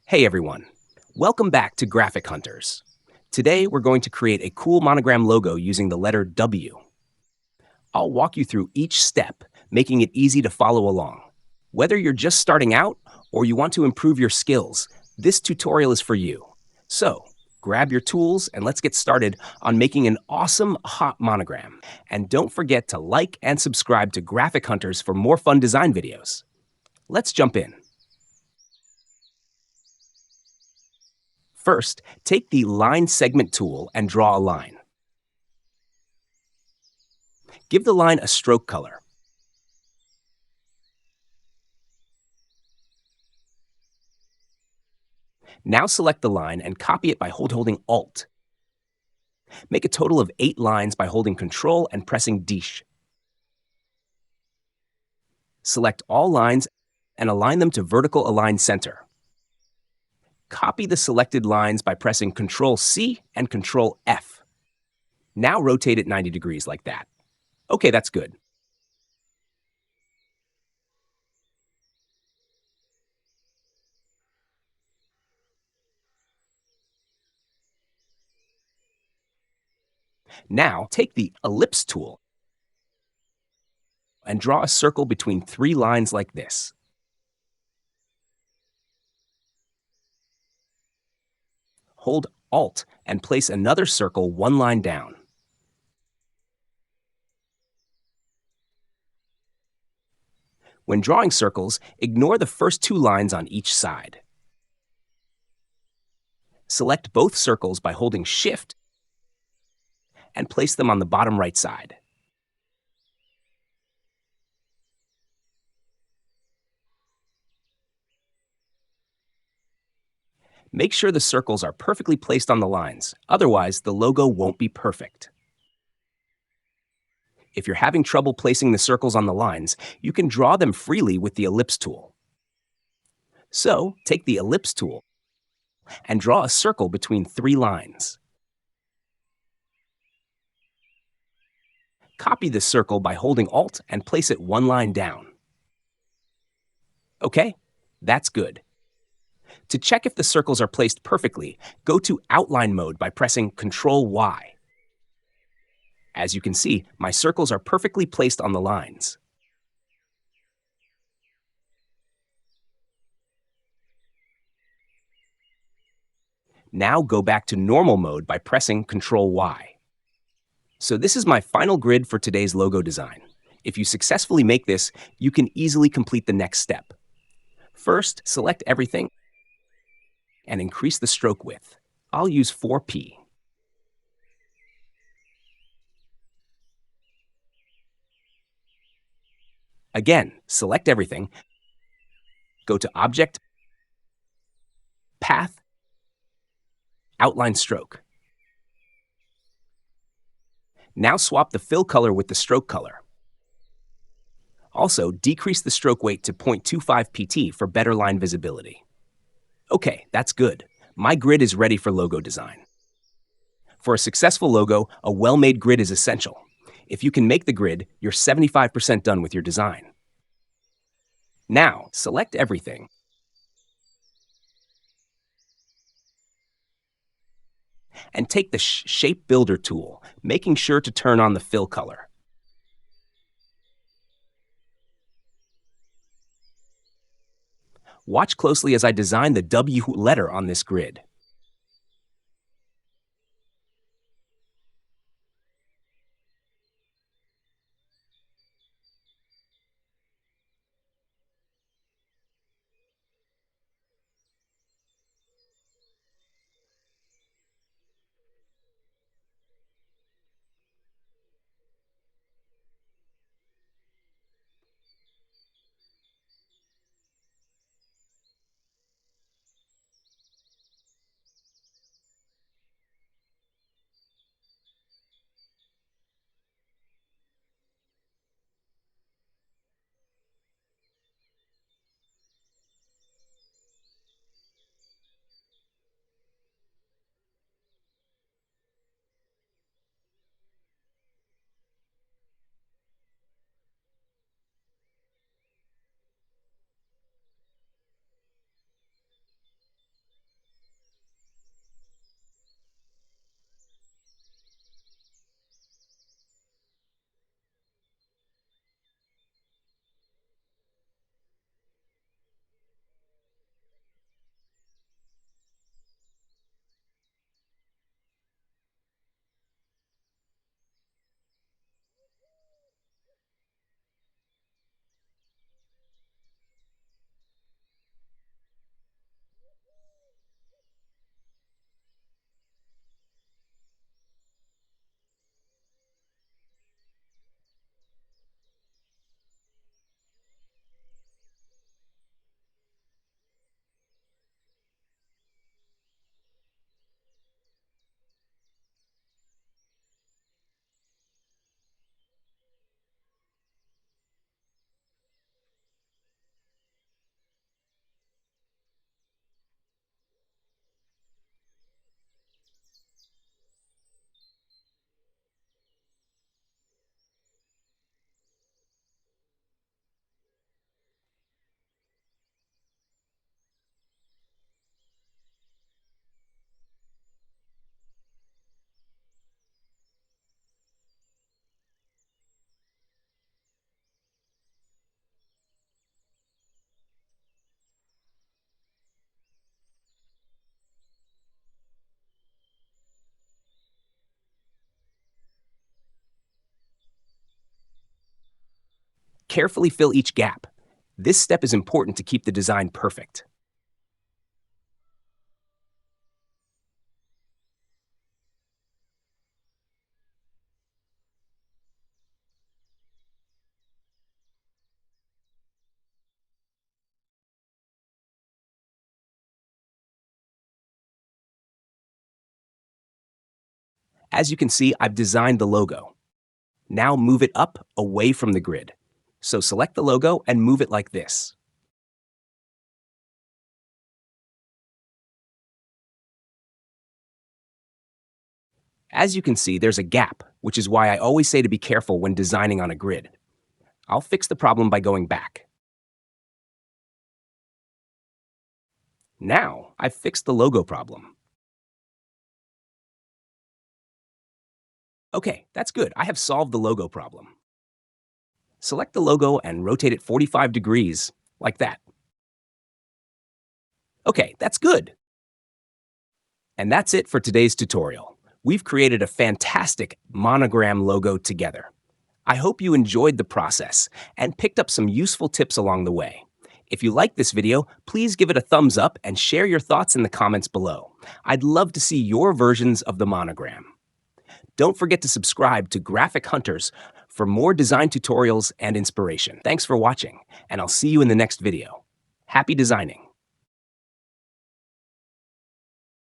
Hey everyone, welcome back to Graphic Hunters. Today we're going to create a cool monogram logo using the letter W. I'll walk you through each step, making it easy to follow along. Whether you're just starting out or you want to improve your skills, this tutorial is for you. So, grab your tools and let's get started on making an awesome hot monogram. And don't forget to like and subscribe to Graphic Hunters for more fun design videos. Let's jump in. First, take the Line Segment tool and draw a line. Give the line a stroke color. Now select the line and copy it by holding Alt. Make a total of 8 lines by holding Ctrl and pressing Dish. Select all lines and align them to vertical align center. Copy the selected lines by pressing Ctrl-C and Ctrl-F. Now rotate it 90 degrees like that. Okay, that's good. Now, take the Ellipse tool and draw a circle between 3 lines like this. Hold Alt and place another circle 1 line down. When drawing circles, ignore the first 2 lines on each side. Select both circles by holding Shift and place them on the bottom right side. Make sure the circles are perfectly placed on the lines, otherwise the logo won't be perfect. If you're having trouble placing the circles on the lines, you can draw them freely with the Ellipse tool. So, take the Ellipse tool and draw a circle between 3 lines. Copy the circle by holding Alt and place it 1 line down. Okay, that's good. To check if the circles are placed perfectly, go to Outline mode by pressing Ctrl-Y. As you can see, my circles are perfectly placed on the lines. Now go back to normal mode by pressing Ctrl-Y. So this is my final grid for today's logo design. If you successfully make this, you can easily complete the next step. First, select everything and increase the stroke width. I'll use 4p. Again, select everything, go to Object, Path, Outline Stroke. Now swap the fill color with the stroke color. Also, decrease the stroke weight to 0.25 pt for better line visibility. Okay, that's good. My grid is ready for logo design. For a successful logo, a well-made grid is essential. If you can make the grid, you're 75% done with your design. Now, select everything and take the Shape Builder tool, making sure to turn on the fill color. Watch closely as I design the W letter on this grid. Carefully fill each gap. This step is important to keep the design perfect. As you can see, I've designed the logo. Now move it up away from the grid. So select the logo and move it like this. As you can see, there's a gap, which is why I always say to be careful when designing on a grid. I'll fix the problem by going back. Now, I've fixed the logo problem. Okay, that's good. I have solved the logo problem. Select the logo and rotate it 45 degrees, like that. Okay, that's good. And that's it for today's tutorial. We've created a fantastic Monogram logo together. I hope you enjoyed the process and picked up some useful tips along the way. If you liked this video, please give it a thumbs up and share your thoughts in the comments below. I'd love to see your versions of the Monogram. Don't forget to subscribe to Graphic Hunters for more design tutorials and inspiration. Thanks for watching, and I'll see you in the next video. Happy designing!